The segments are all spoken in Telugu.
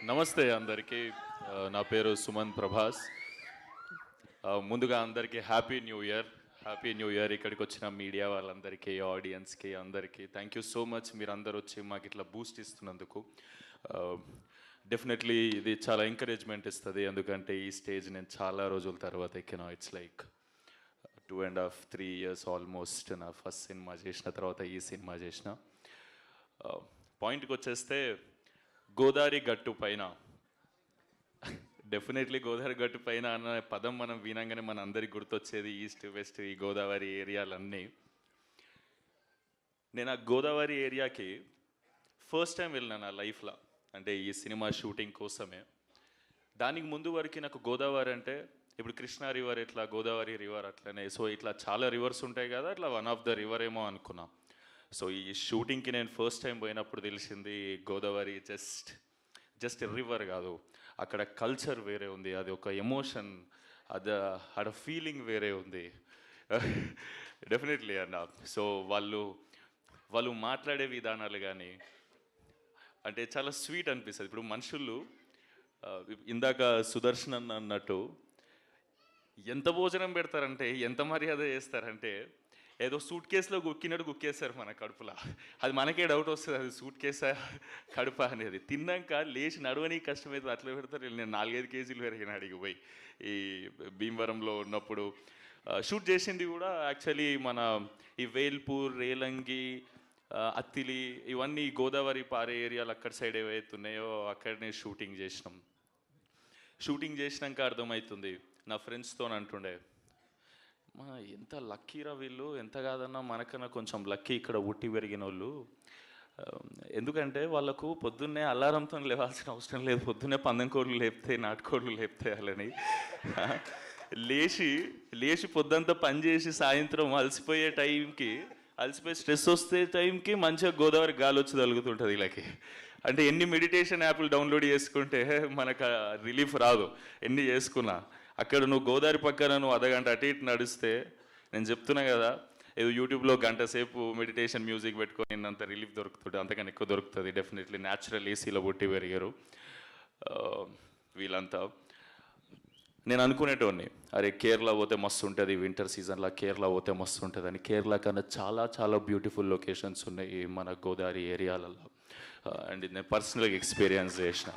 నమస్తే అందరికీ. నా పేరు సుమన్ ప్రభాస్. ముందుగా అందరికీ happy new year. Happy new year. ఇక్కడికి వచ్చిన మీడియా వాళ్ళందరికీ, ఆడియన్స్కి అందరికీ థ్యాంక్ యూ సో మచ్. మీరు అందరు వచ్చి మాకు ఇట్లా బూస్ట్ ఇస్తున్నందుకు. డెఫినెట్లీ ఇది చాలా ఎంకరేజ్మెంట్ ఇస్తుంది, ఎందుకంటే ఈ స్టేజ్ నేను చాలా రోజుల తర్వాత ఎక్కినా. It's like 2.5 3 years almost. నా ఫస్ట్ సినిమా చేసిన తర్వాత ఈ సినిమా చేసిన. పాయింట్కి వచ్చేస్తే, గోదావరి గట్టు పైన, డెఫినెట్లీ గోదావరి గట్టు పైన అన్న పదం మనం వినంగానే మన అందరికి గుర్తొచ్చేది ఈస్ట్ వెస్ట్, ఈ గోదావరి ఏరియాలన్నీ. నేను ఆ గోదావరి ఏరియాకి ఫస్ట్ టైం వెళ్ళినా నా లైఫ్లో, అంటే ఈ సినిమా షూటింగ్ కోసమే. దానికి ముందు వరకు నాకు గోదావరి అంటే ఇప్పుడు కృష్ణా రివర్ ఎట్లా, గోదావరి రివర్ అట్లనే, సో ఇట్లా చాలా రివర్స్ ఉంటాయి కదా, అట్లా వన్ ఆఫ్ ద రివర్ ఏమో అనుకున్నా. సో ఈ షూటింగ్కి నేను ఫస్ట్ టైం పోయినప్పుడు తెలిసింది గోదావరి జస్ట్ రివర్ కాదు, అక్కడ కల్చర్ వేరే ఉంది, అది ఒక ఎమోషన్, ఆడ ఫీలింగ్ వేరే ఉంది. డెఫినెట్లీ అన్న. సో వాళ్ళు మాట్లాడే విధానాలు కానీ అంటే చాలా స్వీట్ అనిపిస్తుంది. ఇప్పుడు మనుషులు ఇందాక సుదర్శన్ అన్నట్టు ఎంత భోజనం పెడతారంటే, ఎంత మర్యాద చేస్తారంటే, ఏదో సూట్ కేసులో గుక్కినట్టు గుక్కేస్తారు మన కడుపులో. అది మనకే డౌట్ వస్తుంది, అది సూట్ కేసా కడుప అనేది. తిన్నాక లేచి నడవని కష్టమైతే అట్లా పెడతారు. నేను 4-5 కేజీలు పెరిగిన అడిగి పోయి ఈ భీమవరంలో ఉన్నప్పుడు. షూట్ చేసింది కూడా యాక్చువల్లీ మన ఈ వేల్పూర్, రేలంగి, అత్తిలి, ఇవన్నీ గోదావరి పారే ఏరియాలు అక్కడ సైడ్ ఏవైతే ఉన్నాయో అక్కడనే షూటింగ్ చేసినాం. షూటింగ్ చేసినాక అర్థమవుతుంది, నా ఫ్రెండ్స్తో అంటుండే, మా ఎంత లక్కీరా వీళ్ళు, ఎంత కాదన్నా మనకన్నా కొంచెం లక్కీ ఇక్కడ ఉట్టి పెరిగిన వాళ్ళు. ఎందుకంటే వాళ్ళకు పొద్దున్నే అలారంతో లేవాల్సిన అవసరం లేదు, పొద్దున్నే పందెంకోళ్ళు లేపితే, నాటుకోళ్ళు లేపుతాయాలని లేచి పొద్దుంతా పనిచేసి సాయంత్రం అలసిపోయి స్ట్రెస్ వస్తే టైంకి మంచిగా గోదావరి గాలి వచ్చి తగులుతుంటుంది వీళ్ళకి. అంటే ఎన్ని మెడిటేషన్ యాప్లు డౌన్లోడ్ చేసుకుంటే మనకు రిలీఫ్ రాదు, ఎన్ని చేసుకున్నా. అక్కడ నువ్వు గోదావరి పక్కన నువ్వు అర్ధగంట అటు ఇటు నడిస్తే, నేను చెప్తున్నా కదా, ఏదో యూట్యూబ్లో గంట సేపు మెడిటేషన్ మ్యూజిక్ పెట్టుకొని అంత రిలీఫ్ దొరుకుతుంది, అంతకన్నా ఎక్కువ దొరుకుతుంది. డెఫినెట్లీ న్యాచురల్ ఏసీలో పుట్టి పెరిగారు వీళ్ళంతా. నేను అనుకునేటోడిని, అరే కేరళ పోతే మస్తు ఉంటుంది, వింటర్ సీజన్లో కేరళ పోతే మస్తు ఉంటుంది అని. కేరళ కన్నా చాలా చాలా బ్యూటిఫుల్ లొకేషన్స్ ఉన్నాయి మన గోదావరి ఏరియాలలో. అండ్ నేను పర్సనల్గా ఎక్స్పీరియన్స్ చేసిన.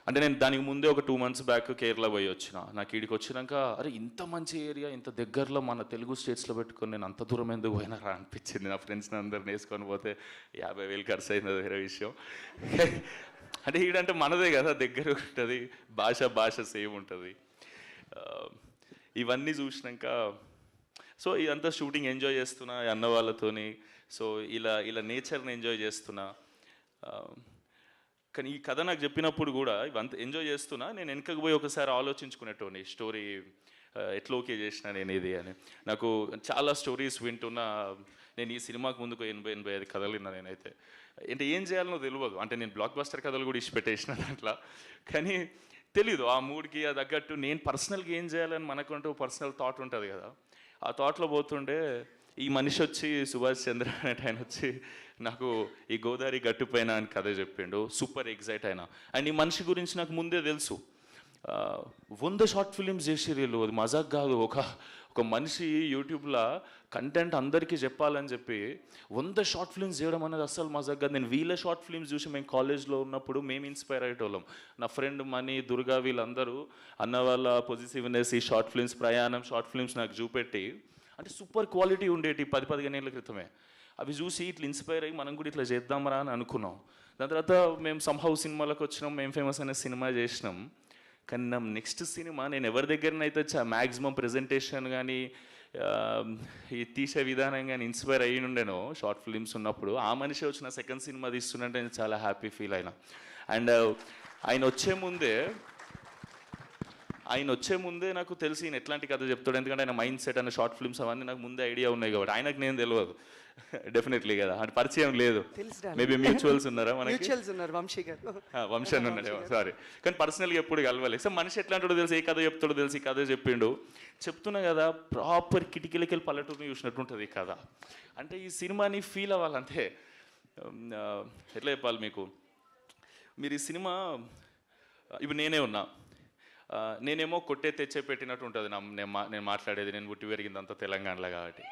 అంటే నేను దానికి ముందే ఒక 2 months బ్యాక్ కేరళ పోయి వచ్చిన. నాకు ఈడికి వచ్చినాక, అరే ఇంత మంచి ఏరియా, ఇంత దగ్గరలో మన తెలుగు స్టేట్స్లో పెట్టుకొని నేను అంత దూరం ఎందుకు పోయినారా అనిపించింది. నా ఫ్రెండ్స్ని అందరిని వేసుకొని పోతే 50,000 ఖర్చు అయింది, వేరే విషయం. అంటే ఈడంటే మనదే కదా, దగ్గర ఉంటుంది, భాష సేమ్ ఉంటుంది. ఇవన్నీ చూసినాక సో ఇదంతా షూటింగ్ ఎంజాయ్ చేస్తున్నా అన్న వాళ్ళతోని. సో ఇలా నేచర్ని ఎంజాయ్ చేస్తున్నా. కానీ ఈ కథ నాకు చెప్పినప్పుడు కూడా ఇవంతా ఎంజాయ్ చేస్తున్నా, నేను వెనకకు పోయి ఒకసారి ఆలోచించుకునేటోని, స్టోరీ ఎట్లా ఓకే చేసిన నేను ఇది అని. నాకు చాలా స్టోరీస్ వింటున్నా. నేను ఈ సినిమాకు ముందుకు 80-85 కథలు విన్నా నేనైతే. అంటే ఏం చేయాలనో తెలియదు. అంటే నేను బ్లాక్ బస్టర్ కథలు కూడా ఇచ్చిపెట్టేసిన దాంట్లో, కానీ తెలీదు ఆ మూడ్కి అది తగ్గట్టు నేను పర్సనల్గా ఏం చేయాలని మనకంటూ పర్సనల్ థాట్ ఉంటుంది కదా. ఆ థాట్లో పోతుండే ఈ మనిషి వచ్చి, సుభాష్ చంద్ర అనేట ఆయన వచ్చి నాకు ఈ గోదావరి గట్టుపైన అని కథ చెప్పిండు. సూపర్ ఎగ్జైట్ అయినా. అండ్ ఈ మనిషి గురించి నాకు ముందే తెలుసు. 100 షార్ట్ ఫిలిమ్స్ చేసిర్రు వీళ్ళు, అది మజాక్ కాదు. ఒక మనిషి యూట్యూబ్లో కంటెంట్ అందరికీ చెప్పాలని చెప్పి 100 షార్ట్ ఫిల్మ్స్ చేయడం అనేది అస్సలు మజాక్ కాదు. నేను వీళ్ళ షార్ట్ ఫిల్మ్స్ చూసి మేము కాలేజ్లో ఉన్నప్పుడు మేము ఇన్స్పైర్ అయ్యేటోళ్ళం. నా ఫ్రెండ్ మనీ, దుర్గా, వీళ్ళందరూ అన్న వాళ్ళ పొజిటివ్నెస్, ఈ షార్ట్ ఫిల్మ్స్, ప్రయాణం షార్ట్ ఫిల్మ్స్ నాకు చూపెట్టి, అంటే సూపర్ క్వాలిటీ ఉండేటి 10-15 ఏళ్ళ క్రితమే. అవి చూసి ఇట్లా ఇన్స్పైర్ అయ్యి మనం కూడా ఇట్లా చేద్దామరా అని అనుకున్నాం. దాని తర్వాత మేము సంహౌ సినిమాలకు వచ్చినాం, మేము ఫేమస్ అనే సినిమా చేసినాం. కానీ నా నెక్స్ట్ సినిమా నేను ఎవరి దగ్గరనైతే మ్యాక్సిమం ప్రెజెంటేషన్ కానీ ఈ తీసే విధానం కానీ ఇన్స్పైర్ అయ్యి ఉండేనో షార్ట్ ఫిలిమ్స్ ఉన్నప్పుడు, ఆ మనిషి వచ్చిన సెకండ్ సినిమా తీస్తున్నట్టే నేను చాలా హ్యాపీ ఫీల్ అయినా. అండ్ ఆయన వచ్చే ముందే నాకు తెలిసి ఈయన ఎట్లాంటి కథ చెప్తాడు, ఎందుకంటే ఆయన మైండ్ సెట్ అనే షార్ట్ ఫిల్మ్స్ అవన్నీ నాకు ముందే ఐడియా ఉన్నాయి కాబట్టి. ఆయనకు నేను తెలియదు డెఫినెట్లీ కదా, అంటే పరిచయం లేదు. మేబీ మ్యూచువల్స్ ఉన్నారా మనకి? వంశన్ ఉన్నాడు, సారీ. కానీ పర్సనల్గా ఎప్పుడు కలవాలి. సో మనిషి ఎట్లాంటాడో తెలుసు, ఏ కథ చెప్తాడో తెలుసు. ఈ కథ చెప్పిండు. చెప్తున్నా కదా, ప్రాపర్ కిటికీలకి వెళ్ళి పల్లెటూరుని చూసినట్టు ఉంటుంది ఈ కథ. అంటే ఈ సినిమాని ఫీల్ అవ్వాలంటే ఎట్లా చెప్పాలి మీకు, మీరు ఈ సినిమా ఇప్పుడు నేనే ఉన్నా, నేనేమో కొట్టే తెచ్చే పెట్టినట్టు ఉంటుంది నేను మాట్లాడేది, నేను పుట్టి పెరిగిందంతా తెలంగాణలో కాబట్టి.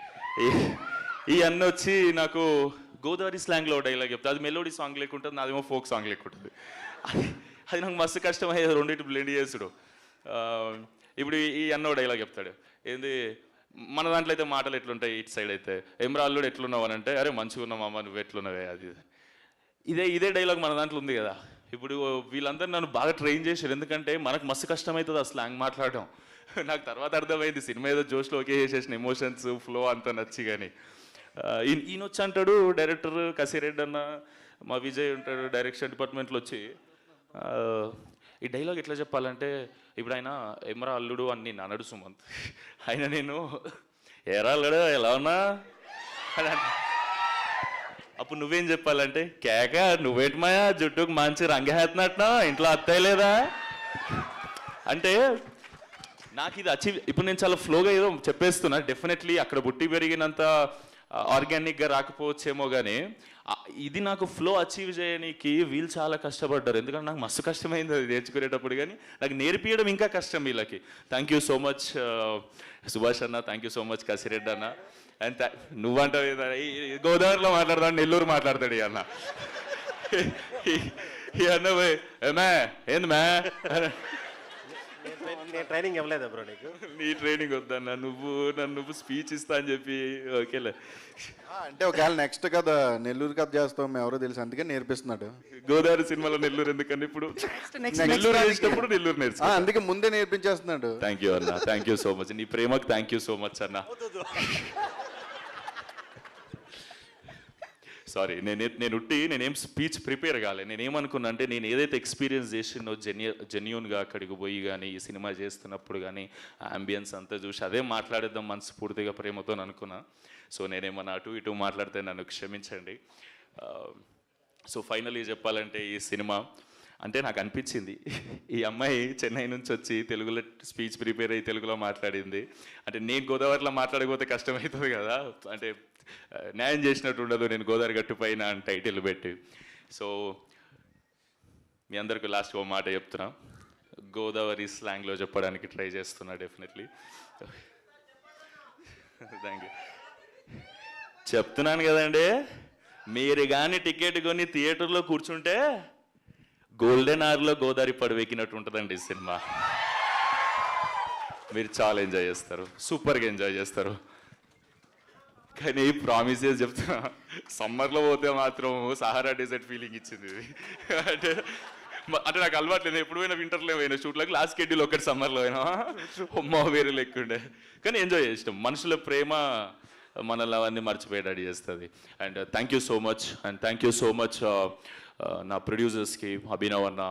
ఈ అన్న వచ్చి నాకు గోదావరి స్లాంగ్లో డైలాగ్ చెప్తా, అది మెలోడీ సాంగ్ లేకుంటుంది, నాదేమో ఫోక్ సాంగ్ లేకుంటుంది. అది నాకు మస్తు కష్టమయ్యేది రెండింటి బ్లెండ్ చేసుడు. ఇప్పుడు ఈ అన్న డైలాగ్ చెప్తాడు, ఏంది మన దాంట్లో అయితే మాటలు ఎట్లుంటాయి, ఇటు సైడ్ అయితే ఎమ్రాల్లుడు ఎట్లున్నావు అని అంటే, అరే మంచిగా ఉన్నామమ్మ నువ్వు ఎట్లున్నావే, అది ఇదే డైలాగ్ మన దాంట్లో ఉంది కదా. ఇప్పుడు వీళ్ళందరూ నన్ను బాగా ట్రైన్ చేశారు, ఎందుకంటే మనకు మస్తు కష్టమవుతుంది ఆ స్లాంగ్ మాట్లాడడం. నాకు తర్వాత అర్థమైంది, సినిమా ఏదో జోష్లో ఓకే చేసేసిన, ఎమోషన్స్ ఫ్లో అంతా నచ్చి. కానీ ఈయన వచ్చి అంటాడు, డైరెక్టర్ కసిరెడ్డి అన్న, మా విజయ్ ఉంటాడు డైరెక్షన్ డిపార్ట్మెంట్లో వచ్చి, ఈ డైలాగ్ ఎట్లా చెప్పాలంటే, ఇప్పుడు ఆయన ఎమరా అల్లుడు అని నేను అన్నాడు సుమంత్, ఆయన నేను ఎరా అల్లుడు ఎలా ఉన్నా అని అంటే, అప్పుడు నువ్వేం చెప్పాలంటే, కేక నువ్వేటి మాయా జుట్టుకు మంచి రంగేస్తున్నట్టు ఇంట్లో అత్తయ్య లేదా అంటే, నాకు ఇది అచీవ్, ఇప్పుడు నేను చాలా ఫ్లోగా ఏదో చెప్పేస్తున్నా. డెఫినెట్లీ అక్కడ పుట్టి పెరిగినంత ఆర్గానిక్గా రాకపోవచ్చేమో, కానీ ఇది నాకు ఫ్లో అచీవ్ చేయడానికి వీళ్ళు చాలా కష్టపడ్డారు, ఎందుకంటే నాకు మస్తు కష్టమైంది అది నేర్చుకునేటప్పుడు. కానీ నాకు నేర్పించడం ఇంకా కష్టం వీళ్ళకి. Thank you so much Subhash అన్న, thank you so much Kasireddy అన్న. అండ్ నువ్వంటావు గోదావరిలో మాట్లాడతాడు, నెల్లూరు మాట్లాడతాడు ఈ అన్న. ఈ అన్న ఏమే ఏంది మే, ట్రైనింగ్ ఇవ్వలేదా బ్రో నీకు? నీ ట్రైనింగ్ వద్దన్న, నువ్వు స్పీచ్ ఇస్తా అని చెప్పి ఓకేలే. అంటే ఒకవేళ నెక్స్ట్ కథ నెల్లూరు కథ చేస్తాం మేము ఎవరో తెలుసు, అందుకే నేర్పిస్తున్నాడు. గోదావరి సినిమాలో నెల్లూరు ఎందుకని ఇప్పుడు నెల్లూరు వేసినప్పుడు నెల్లూరు నేర్చు, అందుకే ముందే నేర్పించేస్తున్నాడు. థ్యాంక్ యూ అన్న, థ్యాంక్ యూ సో మచ్, నీ ప్రేమకు థ్యాంక్ యూ సో మచ్ అన్న. సారీ, నేనేం స్పీచ్ ప్రిపేర్ కాలే. నేనేమనుకున్నా అంటే, నేను ఏదైతే ఎక్స్పీరియన్స్ చేసినో జెన్యూన్గా అక్కడికి పోయి కానీ ఈ సినిమా చేస్తున్నప్పుడు కానీ అంబియన్స్ అంతా చూసి అదే మాట్లాడేద్దాం మనస్ఫూర్తిగా ప్రేమతో అనుకున్నా. సో నేనేమన్నా అటు ఇటు మాట్లాడితే నన్ను క్షమించండి. సో ఫైనలీ చెప్పాలంటే, ఈ సినిమా అంటే నాకు అనిపించింది, ఈ అమ్మాయి చెన్నై నుంచి వచ్చి తెలుగులో స్పీచ్ ప్రిపేర్ అయ్యి తెలుగులో మాట్లాడింది అంటే, నేను గోదావరిలో మాట్లాడకపోతే కష్టమవుతుంది కదా, అంటే న్యాయం చేసినట్టు ఉండదు నేను గోదావరి గట్టు పైన అని టైటిల్ పెట్టి. సో మీ అందరికీ లాస్ట్ ఒక మాట చెప్తున్నా, గోదావరి స్లాంగ్లో చెప్పడానికి ట్రై చేస్తున్నా డెఫినెట్లీ. Thank you. చెప్తున్నాను కదండి, మీరు కానీ టికెట్ కొని థియేటర్లో కూర్చుంటే గోల్డెన్ అవర్లో గోదావరి పడవెక్కినట్టు ఉంటుందండి ఈ సినిమా. మీరు చాలా ఎంజాయ్ చేస్తారు, సూపర్గా ఎంజాయ్ చేస్తారు. కానీ ప్రామిసెస్ చెప్తున్నా, సమ్మర్లో పోతే మాత్రం సహారా డెజర్ట్ ఫీలింగ్ ఇచ్చింది ఇది. అంటే నాకు అలవాటు లేదు, ఎప్పుడు పోయినా వింటర్లో పోయినా షూట్లకు, లాస్ట్ షెడ్యూల్ ఒకటి సమ్మర్లో అయినా అమ్మ వేరే లెక్కుండే. కానీ ఎంజాయ్ చేస్తాం, మనుషుల ప్రేమ మనల్ని అవన్నీ మర్చిపోయేటట్టు చేస్తుంది. And thank you so much, and thank you so much నా ప్రొడ్యూసర్స్కి, అభినవ్ అన్న,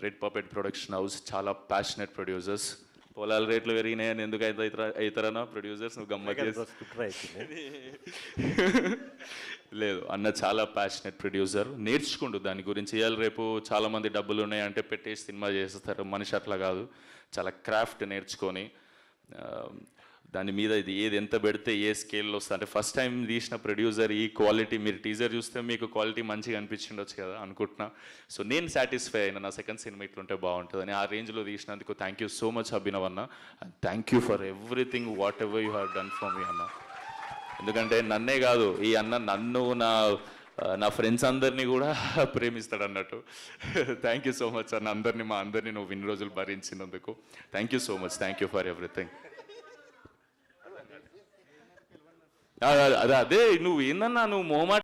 రెడ్ పపెట్ ప్రొడక్షన్ హౌస్, చాలా ప్యాషనెట్ ప్రొడ్యూసర్స్. పొలాల రేట్లు పెరిగినాయని ఎందుకు అవుతారన్నా ప్రొడ్యూసర్స్, నువ్వు గమ్మత్ లేదు అన్న, చాలా ప్యాషనెట్ ప్రొడ్యూసర్, నేర్చుకుంటూ దాని గురించి. ఇవాళ రేపు చాలామంది డబ్బులు ఉన్నాయంటే పెట్టేసి సినిమా చేస్తారు, మనిషి అట్లా కాదు, చాలా క్రాఫ్ట్ నేర్చుకొని దాని మీద ఇది ఏది ఎంత పెడితే ఏ స్కేల్లో వస్తుంది అంటే, ఫస్ట్ టైం తీసిన ప్రొడ్యూసర్ ఈ క్వాలిటీ, మీరు టీజర్ చూస్తే మీకు క్వాలిటీ మంచిగా అనిపించిండొచ్చు కదా అనుకుంటున్నా. సో నేను సాటిస్ఫై అయినా, నా సెకండ్ సినిమా ఇట్లుంటే బాగుంటుందని. ఆ రేంజ్లో తీసినందుకు thank you so much Abhinav అన్న, and thank you for everything whatever you have done for me అన్న. ఎందుకంటే నన్నే కాదు, ఈ అన్న నన్ను నా ఫ్రెండ్స్ అందరినీ కూడా ప్రేమిస్తాడు అన్నట్టు. థ్యాంక్ యూ సో మచ్ అన్న, మా అందరినీ నువ్వు ఇన్ని రోజులు భరించినందుకు thank you so much, thank you for everything. అదే నువ్వు ఏందన్నా, నువ్వు మొహమాట